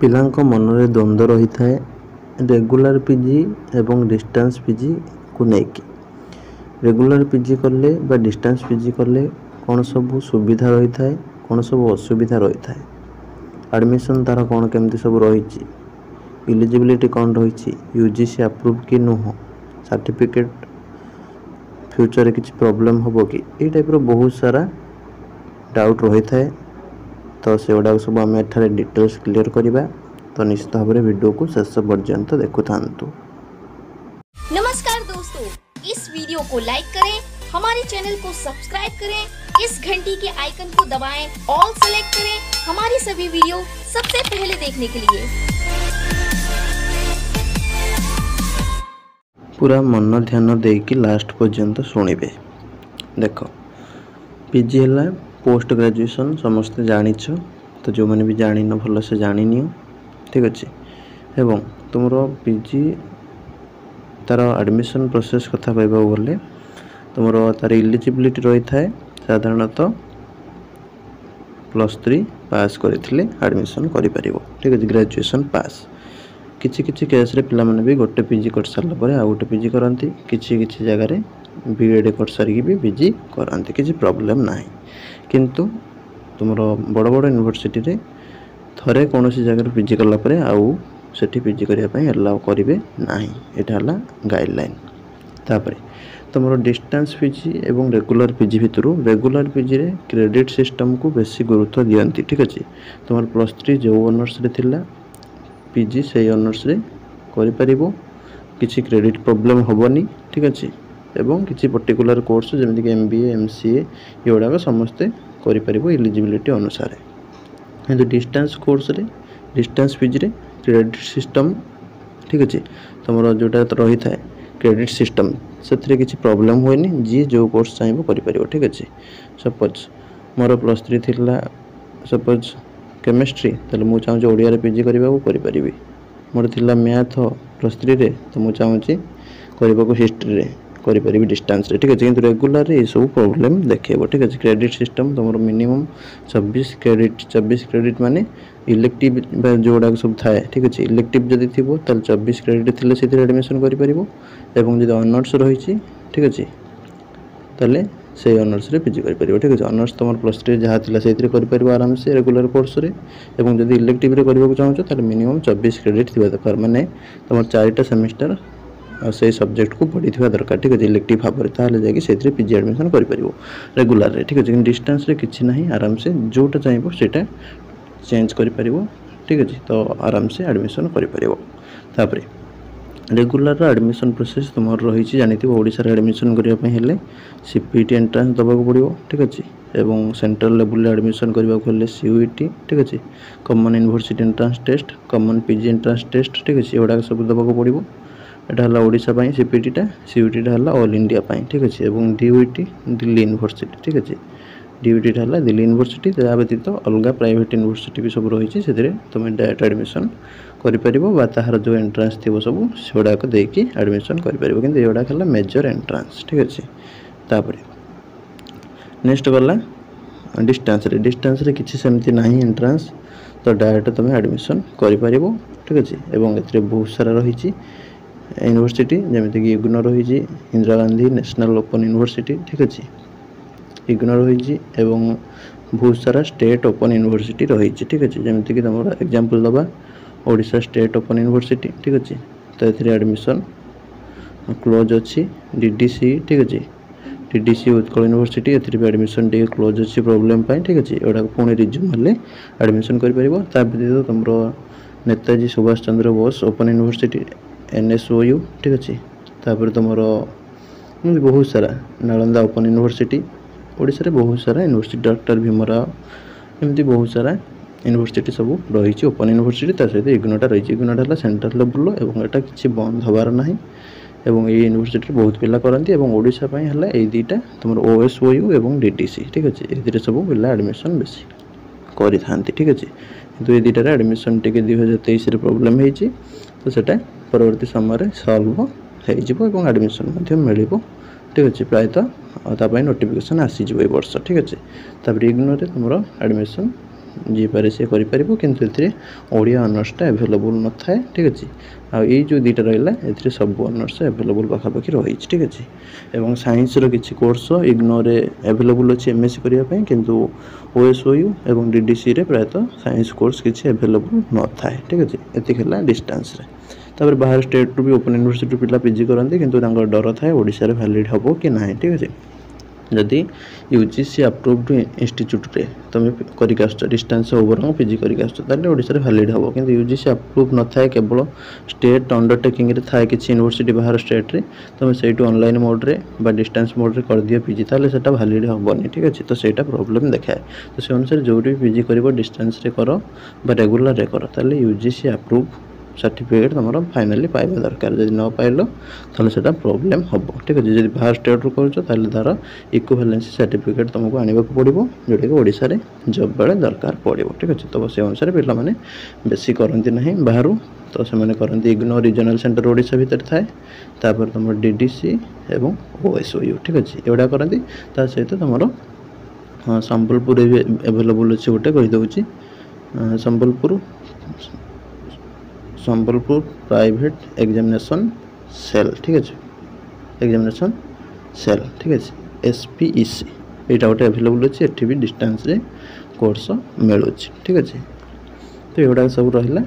पिलांको मनरे द्वंद्व रही थाए रेगुलर पीजी एवं डिस्टेंस पीजी को लेकिन रेगुलर पीजी कले बा डिस्टेंस पीजी कले कौन सब सुविधा रही थाए कौन सब असुविधा रही थाए एडमिशन तार कौन केमती सब रही इलिजिबिलिटी कौन रही यूजीसी अप्रूव कि नुह सर्टिफिकेट फ्यूचर किसी प्रॉब्लम हम कि ये टाइप बहुत सारा डाउट रही थाए। तो से गुड़ा सब आम एठारे डिटेल्स क्लियर करवा तो निश्चित भाव में वीडियो को शेष पर्यंत देखु था। नमस्कार दोस्तों, इस वीडियो को लाइक करें, हमारे चैनल को सब्सक्राइब करें, इस घंटी के आइकन को दबाएं, ऑल सेलेक्ट करें हमारी सभी वीडियो सबसे पहले देखने के लिए। पूरा मन ध्यान देकी लास्ट पर्यंत शुणिबे। देख पीजी है पोस्ट ग्रेजुएशन समस्ते जानिछ तो जो मैंने भी जानी न भल से जानी नियो ठीक अच्छे एवं तुम पीजी तार एडमिशन प्रोसेस कथा कहबा गले तुम तार इलिजिबिलिटी रही थाए साधारणतः +3 पास करथिले एडमिशन करि परिबो ठीक अच्छे ग्रेजुएशन पास किछि किछि केस रे पिला माने भी गोटे पीजी कर सारला परे आ गोटे पीजी करंती किछि किछि जगह रे बीएड कर सारी भी पीजी करंती किछि प्रॉब्लम नाही किंतु तुम बड़ बड़ यूनिवर्सिटी रे थरे कौन सी जगह पीजी कला परे आउ सेठी पीजी करने एलाउ करेंगे ना यहाँ गाइडलाइन। तापर तुम डिस्टेंस पीजी एवं रेगुलर पीजी भितर रेगुलर पीजी रे क्रेडिट सिस्टम को बेसी गुरुत्व दियंती ठीक अच्छे तुम +3 जो ऑनर्स रे थिला पीजी से ऑनर्स रे करि परिबो किछि क्रेडिट प्रॉब्लम होबनी ठीक अच्छे एवं किसी पर्टिकुलर कोर्स जमीक MBA MCA ये गुड़ाक समस्ते करें इलिजिबिलिटी अनुसार किंतु डिस्टेंस कोर्स रे डिस्टेंस पीजी रे क्रेडिट सिस्टम ठीक अच्छे तुम जोटा रही था क्रेडिट सिस्टम से किसी प्रॉब्लम हुए जी जो कोर्स चाहिए करें ठीक अच्छे सपोज मोर +3 थिला सपोज केमिस्ट्री तो मुझे चाहूँ ओडिया पीजी करें मोर थिला मैथ +3 रे तो मुझे चाहूँगी करने को हिस्ट्री रे करें डिस्टेंस रे ठीक अच्छे किंतु रेगुलर रे सब प्रॉब्लम देखेबो ठीक अच्छे क्रेडिट सिस्टम तुम मिनिमम 24 क्रेडिट माने इलेक्टिव जोड़ा सब थाए ठीक अच्छे इलेक्टिव जदि थी 24 क्रेडिट थिले से एडमिशन करि परिबो एवं जदि ऑनर्स रही ठीक अच्छे ताले से ऑनर्स रे पीजी करि परिबो ठीक अच्छे ऑनर्स तुम +3 जहाँ थिला से करि परिबो आराम से रेगुलर कोर्स रे एवं जदि इलेक्टिव रे करबो चाहछो ताले मिनिमम 24 क्रेडिट थिबा दरकार माने तुम 4टा सेमेस्टर से सब्जेक्ट को पढ़ी दरकार ठीक है इलेक्टिव भाव में ताहले जाकि से पीजी एडमिशन करि परिबो रेगुलर रे ठीक है डिस्टेंस रे किछि नहीं आराम से जोटा चाहिए सेटा चेंज करि परिबो ठीक है तो आराम से एडमिशन करि परिबो। तापर रेगुलर एडमिशन प्रोसेस तुम रही जानी ओडिशा एडमिशन करने हेले CPT एंट्रांस दबाक पड़ो ठीक अच्छे एवं सेंट्रल लेवल एडमिशन करने CUET ठीक अच्छे common university entrance test common PG entrance test ठीक अच्छे एगुड़ा सब दबाक पड़ो यहाँ ओडिशा CPT टा CUET टा ऑल इंडिया ठीक अच्छे एवं DUET दिल्ली यूनिवर्सिटी ठीक अच्छे DUET टा दिल्ली यूनिवर्सिटी या व्यतीत अलग प्राइवेट यूनिवर्सिटी भी सब रही है तुम डायरेक्ट एडमिशन करें ताहार जो एंट्रांस थी सब सेगुड़ाक देकी एडमिशन करें कि एगुड़ाक मेजर एंट्रांस ठीक अच्छे। तापर नेक्स्ट गला डिस्टेंस रे किसी सेमती नहीं एंट्रांस तो डायरेक्ट तुम एडमिशन करें ठीक अच्छे एवं ए बहुत सारा रही यूनिवर्सिटी जमीक इग्नो रही Indira Gandhi national open university ठीक अच्छे इग्नो रही एवं बहुत सारा स्टेट ओपन यूनिवर्सिटी रही ठीक अच्छे जमीक तुम एग्जांपल दबा ओडिशा स्टेट ओपन यूनिवर्सिटी ठीक अच्छे तो ये एडमिशन क्लोज अच्छी DDC ठीक अच्छे DDC Utkal university A admission टे क्लोज अच्छी प्रॉब्लम ठीक अच्छे एगुड़ा पुणी रिज्यूम हेल्ले एडमिशन कर व्यतीत तुम Netaji Subhash Chandra Bose open university NSOU ठीक अच्छे तापर तुम बहुत सारा नालंदा ओपन यूनिवर्सिटी ओडिशा रे बहुत सारा यूनिवर्सिटी डॉक्टर भीमराव एमती बहुत सारा यूनिवर्सिटी सब रही ओपन यूनिवर्सिटी सहित इग्नोटा रही इग्नोटा सेंट्रल लेवल और यहाँ किसी बंद हबार ना एवं ये यूनिवर्सिटी बहुत पिला करती ओडिशा है ये दुईटा तुम OSOU एवं DDC ठीक अच्छे ये सब पिला एडमिशन बेसी करी ठीक अच्छे किंतु ये दुईटार एडमिशन टे 2023 प्रॉब्लम होती तो सेटा परवर्ती समय सल्व हो एडमिशन मिल ठीक अच्छे प्रायतः तापाई नोटिफिकेशन आसीज ए वर्ष ठीक अच्छे तापर इग्नोर तुम एडमिशन जी पारे सी करिपारिबो किंतु एथिरे ओडिया ऑनर्सटा अवेलेबल न थाए ठीक अछि आ ए जो दुईटा रहिला एथिरे सब ऑनर्स अवेलेबल पाखापाखि रही ठीक अछि एवं साइंस रो किछि कोर्स इग्नो रे अवेलेबल अछि एमएससी करिया पय किंतु ओएसओयू एवं डीडीसी रे प्रायतः साइंस कोर्स किछि अवेलेबल न थाए ठीक अछि एति खेला डिस्टेंस रे तापर बाहर स्टेट टू भी ओपन यूनिवर्सिटी पिला पीजी करंती किंतु तांकर डर थाए ओडिसा रे वैलिड हबो कि नाही ठीक अछि जदि यूजीसी अप्रूव्ड इंस्टीट्यूट रे तुम करिक आस डिस्टेंस ओवर पीजी करिक आस ताले ओडिसा रे वैलिड हबो किंतु यूजीसी अप्रूव न थाए केवल स्टेट अंडरटेकिंग रे थाए किछि यूनिवर्सिटी बाहर स्टेट रे तुम सेटू ऑनलाइन मोड रे बा डिस्टेंस मोड रे कर दियो पीजी ताले सेटा वैलिड हबोनी ठीक अछि तो सेटा प्रॉब्लम देखाए तो से अनुसार जोरी पीजी करिवो डिस्टेंस रे करो बा रेगुलर रे करो ताले यूजीसी अप्रूव सर्टिफिकेट तुम फाइनाली पाइबा दरकार जब न पाइल ताले सेटा प्रॉब्लम हबो ठीक अछि जदि बाहर स्टेट रो करछो ताले तार इक्विवेलेंसी सर्टिफिकेट तुमको आनिबा को पड़िबो जोडे को ओडिसा रे जब बेले दरकार पड़िबो ठीक अछि तो से अनुसार पिला माने बेसी करंती नहीं बाहरु तो से माने करंती इग्नो रीजनल सेंटर ओडिसा भीतर थाए तापर तुम डीडीसी एवं ओएसओयू ठीक अछि एवडा करंती ता सहित तुमरो संबलपुर अवेलेबल अछि गोटे कहि दउची संबलपुर प्राइवेट एग्जामिनेशन सेल ठीक है एग्जामिनेशन सेल ठीक है एसपीईसी एटा गोटे अवेलेबल अच्छे एठी भी डिस्टेंस रे कोर्स मिलू ठीक है तो एगुड़ा सब रहा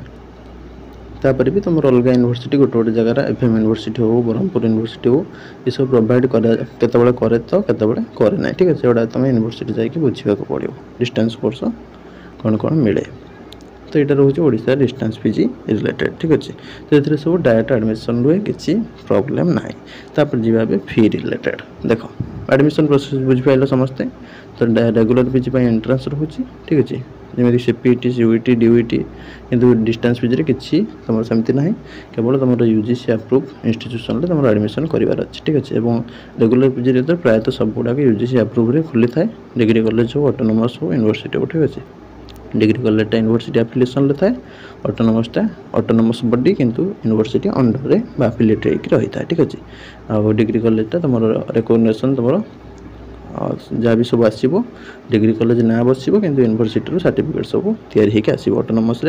तापर भी तुम अलग यूनिवर्सिटी गोटे गोटे जगह एफएम यूनिवर्सिटी हो ब्रह्मपुर यूनिवर्सिटी हो ये सब प्रोवाइड केतबेले करे तो केतबेले करे ना ठीक है एगुड़ा तुम यूनिवर्सिटी जाकि बुझा पड़ो डिस्टेंस कोर्स कौन कौन मिले तो यहाँ रोचे ओडिशा डिस्टेंस पीजी रिलेटेड ठीक अच्छे तो ये सब डायरेक्ट एडमिशन रुए किसी प्रॉब्लम ना तापर जी फी रिलेटेड देख एडमिशन प्रोसेस बुझिपाल समस्ते तो रेगुलर पीजी एंट्रांस रोचे ठीक अच्छे जमी सीपीटी सीयूटी डीयूटी किंतु डिस्टेंस पीजी किसी तुम सेमती ना केवल तुम यूजीसी अप्रूव इंस्टीट्यूशन तुम एडमिशन करार अच्छे ठीक अच्छे और रेगुलर पीजी तो प्रायतः सब गुड़ाक यूजीसी अप्रूव खुली थाए डिग्री कॉलेज हो ऑटोनोमस हो यूनिवर्सिटी हो ठीक अच्छे डिग्री कॉलेज यूनिवर्सिटी एफिलिएशन ले थाए ऑटोनोमस बॉडी किंतु यूनिवर्सिटी अंडर रे एफिलिएट रही था ठीक अच्छे आ डिग्री कॉलेज तुम रिकग्निशन तुम जहाँ भी सब आसो डिग्री कॉलेज ना बसो कि यूनिवर्सिटी सर्टिफिकेट सब तैयारी आसो ऑटोनोमस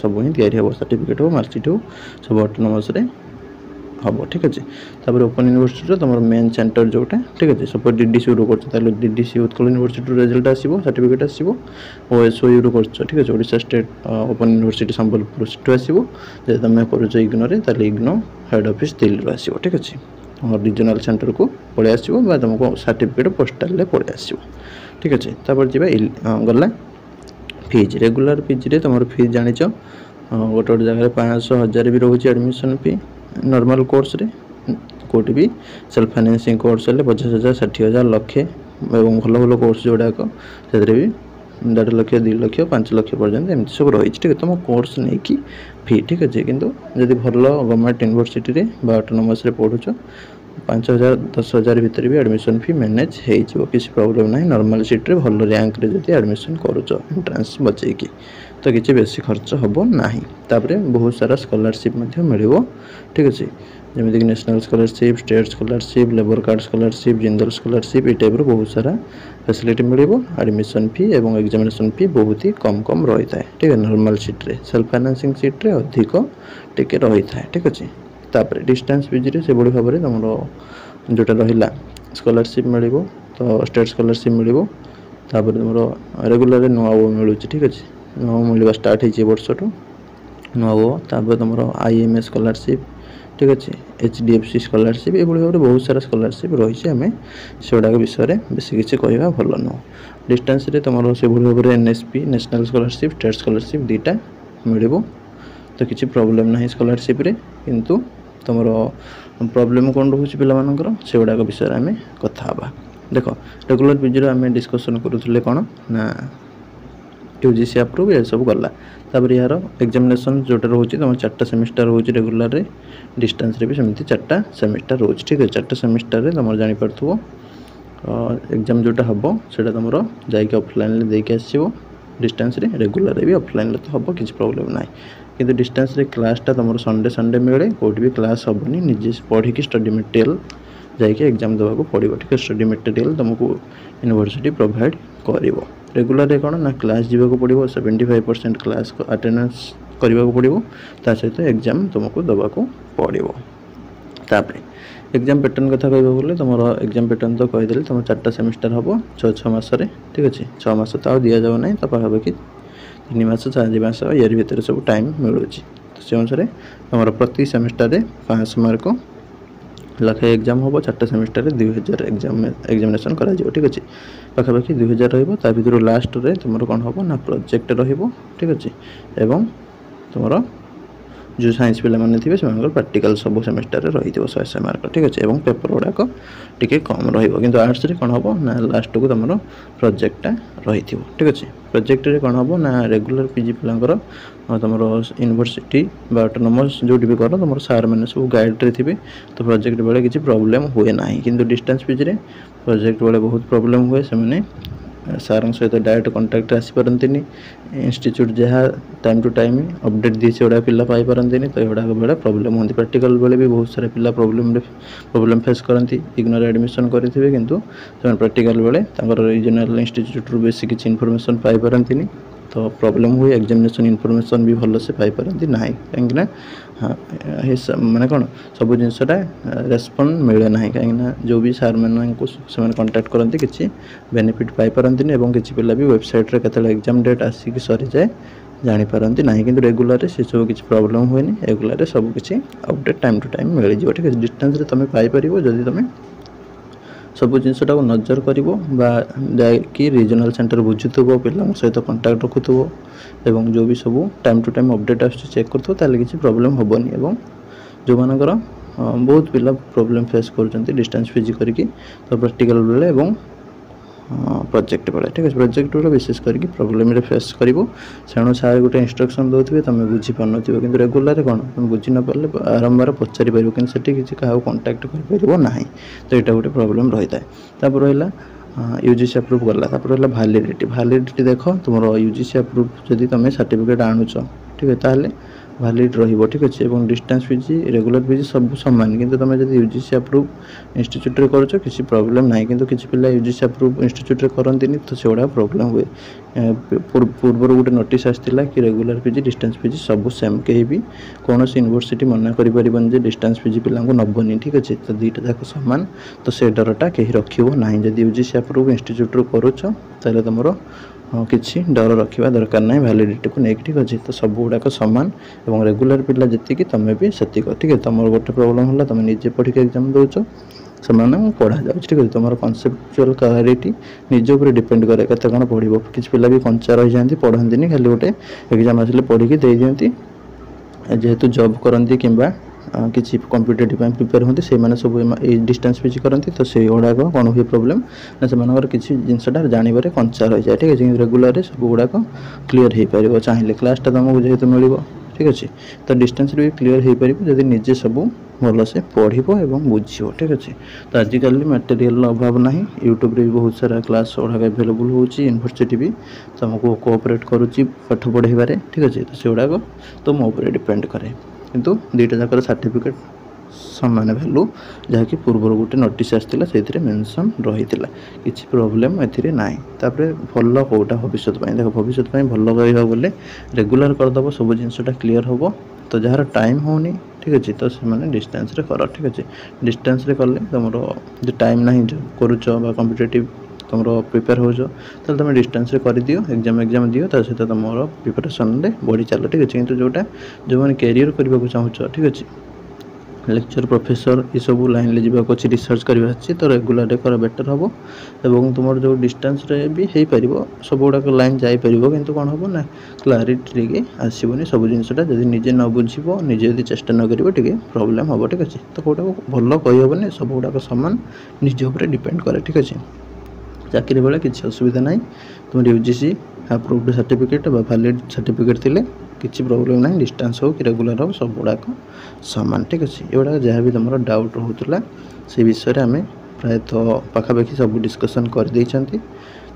सब ही तैयारी हम सर्टिफिकेट हो मार्कशीट हो सब ऑटोनोमस हम ठीक अच्छे तापर ओपन यूनिवर्सिटी तुम मेन सेंटर जोटा ठीक अच्छे सपोज डीडीसी रू कर डीडीसी उत्कल यूनिवर्सिटी रिजल्ट आसो सर्टिफिकेट आसो ओएसओयू रू कर ठीक अच्छे Odisha state open university Sambalpur seat आसो जब तुम कर इग्नोरे इग्नो हेड ऑफिस दिल्ली आसो ठीक अच्छे रिजनल सेंटर को पलि आसो तुमको सर्टिफिकेट पोस्टाल पलि आसो ठीक अच्छे तापर जी गला फीज रेगुलर पीजी तुम फीज जान गोटे गोटे जगह 500,000 भी रोचे एडमिशन फी नॉर्मल कोर्स रे कोटी भी सेल्फ फाइनेंसिंग कोर्स हेल्ले 50,000 60,000 लक्षे एवं भल भल कोर्स जोड़ाक से भी 1.5 लाख 2 लाख 5 लाख पर्यंत एमती सब रही ठीक है तुम कोर्स नहीं कि फी ठीक अच्छे किंतु जदि भल गवर्नमेंट यूनिवर्सिटी रे बा ऑटोनोमस रे पढ़ुछ 5,000 10,000 भितर भी एडमिशन फी मैनेज हो किसी प्रॉब्लम ना नॉर्मल सीट रे भल रैंक रे जदि एडमिशन करूछ एंट्रांस बचेकी तो किसी बेसी खर्च हम ना तापर बहुत सारा स्कॉलरशिप मिल ठीक अच्छे जमीक national scholarship state scholarship labour card scholarship Jindal scholarship ये टाइप बहुत सारा फैसिलिटी मिल एडमिशन फी और एग्जामिनेशन फी बहुत ही कम कम रही है ठीक है नॉर्मल सीट रे सेल्फ फाइनेंसिंग सीट रे अधिक टिके रही है ठीक अच्छे तापर डिस्टेंस पीजी से भाव में तुम जोटा रहा स्कॉलरशिप मिल तो स्टेट स्कॉलरशिप मिल तापर तुम रेगुलर नुआ मिलूँ ठीक अच्छे नुआ मिलवा स्टार्ट हो वर्ष टू नुआ तापर तुम आईएमएस स्कॉलरशिप ठीक अच्छे एचडीएफसी स्कॉलरशिप ये भाव में बहुत सारा स्कॉलरशिप रही है से गुड़ाक विषय में बेसी किसी कहवा भल नुह डिस्टेंस रे तुम से भाव में NSP national scholarship state scholarship दुईटा मिल तो किसी प्रॉब्लम ना स्कॉलरशिप रे किंतु तुम प्रॉब्लम कौन रोचे पिलाମାନଙ୍କର से गुड़ाक विषय में आम कथा देख रेगुलर पीजी आम डिस्कसन करूँ कौन ना यूजीसी अप्रूव ये सब गला तापर यार एग्जामिनेशन जोटा रोचे तुम 4टा सेमिस्टर रोचे रेगुलर रे डिस्टेंस रे भी सेमती 4टा सेमिस्टर रोचे ठीक है 4टा सेमिस्टर रे तुम जानी पारथुबो एग्जाम जोटा हम से तुम जाइए ऑफलाइन देके आसो डिस्टेंस रे रेगुलर रे भी ऑफलाइन तो हम किसी प्रॉब्लम ना किंतु डिस्टेंस रे क्लासटा तुम संडे संडे मिले कोई भी क्लास हेनी निजे पढ़ी स्टडी मटेरियल जाइए एग्जाम देवाक पड़ो ठीक है। स्टडी मटेरियल तुमको यूनिवर्सिटी प्रोवाइड कर रेगुलर कौन ना क्लास जावाक पड़ो 75% क्लास अटेंडेंस करने पड़ो ता सहित एग्जाम तुमको देवाक पड़ो। तापर एग्जाम पैटर्न कथा कह तुम एग्जाम पैटर्न तो कहीदे तुम 4टा सेमिस्टर हम 6 मासरे ठीक अच्छे 6 मास तो दि जाऊ ना तो पाखापाखि 3 मास 4 मास यार भितर सब टाइम मिलूँ तो से अनुसार तुम प्रति सेमिस्टर 500 मार्क लखे एग्जाम हम 4टा सेमिस्टर 2000 एग्जामिनेशन करा ठीक अच्छे पाखापाखि 2000 भितर लास्ट रे तुम कौन हम ना प्रोजेक्ट ठीक अच्छे एवं तुम जो साइंस पिला माने थे प्रैक्टिकल सब सेमिस्टर रही 100 मार्क ठीक अच्छे और पेपर गुड़ाक टी कम रही आर्ट्स रे कौन हम ना लास्ट को तुम प्रोजेक्टा रही ठीक अच्छे। प्रोजेक्ट रे कौन हम ना रेगुलर पीजी पिलांकर तुम यूनिवर्सिटी ऑटोनोमस जो भी कर तुम सार मैंने सब गाइड रे थे तो प्रोजेक्ट बेले किसी प्रॉब्लम हुए ना किंतु डिस्टेंस पीजी रे प्रोजेक्ट बेले बहुत प्रॉब्लम हुए से सार सहित डायरेक्ट कंटाक्ट आसपारती इंस्टीट्यूट जहाँ टाइम टू टाइम अपडेट दी से पिला पाइपारती तो युवा बेले प्रॉब्लम होती प्रैक्टिकल बेले भी बहुत सारा पिला प्रॉब्लम फेस करती इग्नोर एडमिशन करेंगे किंतु प्रैक्टिकल बेले रीजनल इंस्टीट्यूट रू बेसी किसी इनफॉरमेशन पाइपारती तो प्रॉब्लम हुए एग्जामिनेशन इनफॉरमेशन भी भल से पाइपारती ना कहीं माने कौन सब जिनसटा रेस्पॉन्ड मिले ना कहीं जो भी सार मान कंटाक्ट करते किसी बेनिफिट पाइपारती किसी पिला भी वेबसाइट रे केते एग्जाम डेट आसिक सरी जाए जानीपारती ना कि रेगुलर से सब किसी प्रॉब्लम हुए रेगुलर सब किसी अपडेट टाइम टू टाइम मिल जाए ठीक है। डिस्टेंस रे तुम पाइपर जदि तुम सब जिनसटा नजर कर रीजनल सेंटर बुझुव पिला सहित कंटाक्ट रखुव एवं जो भी सब टाइम टू टाइम अपडेट आस चेक कर किसी प्रॉब्लम हेनी और जो मानकर बहुत पिला प्रॉब्लम फेस कर डिस्टेंस पीजी करके तो प्रैक्टिकल बेले प्रोजेक्ट बेले ठीक है। प्रोजेक्ट बेले विशेष करके प्रॉब्लम फेस कर सेणु सार गोटे इंस्ट्रक्शन दौथे तुम बुझीपार कि रेगुलर कौन तुम बुझी न पारे बारंबार पचारि पार कि किसी क्या कंटाक्ट कर ना तो यहाँ गोटे प्रॉब्लम रही है। रहा यूजीसी अप्रूव गला वैलिडिटी देख तुम यूजीसी अप्रूव जदि तुम सर्टिफिकेट आणुच ठीक है ताहले वैलिड रहिबो ठीक अच्छे और डिस्टेंस पीजी रेगुलर पीजी सब सामान किंतु तुम जब यूजीसी अप्रूव इंस्टीट्यूट रे करूछ किसी प्रॉब्लम ना किंतु किसी पिला यूजीसी अप्रूव इंस्टीट्यूट रे करंतिनी तो से गुड़ा प्रॉब्लम हुए पूर्व गोटे नोटिस आसाला कि रेगुलर पीजी डिस्टेंस पीजी सब सेम कहीं भी कौन यूनिवर्सिटी मना कर डिस्टेंस पीजी पिला नबनी ठीक अच्छे तो दुईटा जाक सामान तो से डरटा कहीं रखिबो ना जब यूजीसी अप्रूव इंस्टीट्यूट रू करूछ ताले तुमरो किसी डर रखा दरकार ना वैलिडिटी को लेकिन ठीक अच्छे तो सब गुड़ाक सामान और रेगुलर पिला जी तुम भी से ठीक है। तुम गोटे प्रॉब्लम है तुम निजे पढ़ी एग्जाम दौच से पढ़ा जाए ठीक है। तुम कनसेप्चुअल क्लारिटी निज उपर डिपेंड करे केते कौन पढ़ो किसी पिला भी कंचा रही जाती पढ़ती खाली गोटे एग्जाम आसिले पढ़ी दे दियंती जेहेतु जॉब करती कि किसी कॉम्पिटिटिव प्रिपेयर होती से सब डिस्टेंस पीजी करती तो से गुड़ाक कौन हुए प्रॉब्लम ना से किसी जिनसटा जानवर कंचा रही जाए ठीक है। रेगुलर सब गुड़ाक क्लीयर हो पार चाहिए क्लासटा तुमको जेहेतु मिल ठीक अच्छे तो डिस्टेंस भी क्लीयर हो पार जब निजे सब भल से पढ़ो और बुझो ठीक अच्छे। तो आजिकल मटेरियल अभाव ना यूट्यूब रे भी बहुत सारा क्लास गुड़ाक एभेलेबल हो यूनिवर्सिटी भी तुमको कोऑपरेट करुच्ची पाठ पढ़ाइबारे ठीक अच्छे तो से गुड़ाक तुम उपर डिपेंड करे किंतु दुईटा जाकर सर्टिफिकेट सामान वैल्यू जहाँकि पूर्व गोटे नोटिस आसाला से मेंशन रही किसी प्रॉब्लम ना भल कौटा भविष्य देख भविष्य भल कह बोले रेगुलर करदेव सब जिनसटा क्लीयर हम तो जार टाइम होनी ठीक अच्छे तो से डिस्टेंस रे कर ठीक अच्छे। डिस्टेंस रे कले तुम जो टाइम ना करुच कॉम्पिटिटिव तुम प्रिपेयर हो तुम डिस्टेंस रे कर दियो एग्जाम दियो तो सहित तुम प्रिपरेशन रे बढ़ी चल ठीक अच्छे। किंतु जोटा जो मैंने कैरियर करने को चाहूँ ठीक अच्छे लेक्चर प्रोफेसर ये सब लाइन ले जावाक अच्छी रिसर्च करवा अच्छी तो रेगुलर कर बेटर हम और तुम जो डिस्टेंस रे भी हो पार सब गुड़ाक लाइन जापर किंतु कौन हम ना क्लारिटी टे आसबनी सब जिनसटा जब निजे न बुझे निजे जब चेष्टा न कर प्रॉब्लम हम ठीक अच्छे। तो कौटा भल कहीहबनी सब गुड़ाक सामान निज उपर डिपेंड करे ठीक अच्छे। चाकरी बेले किसी असुविधा ना तुम UGC approved certificate valid certificate थिले किसी प्रॉब्लम ना डिस्टेंस हो कि रेगुलर हो सब गुड़ाक सामान ठीक अच्छे। ये जहाँ भी तुम डाउट रोला से विषय आम प्रायतः पाखापाखि सब डिस्कसन कर देइछंती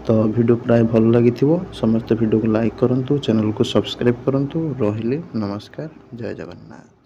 तो वीडियो प्राय भल लगी समस्त वीडियो को लाइक करूँ चैनल को सब्सक्राइब करूँ। रहिले नमस्कार जय जगन्नाथ।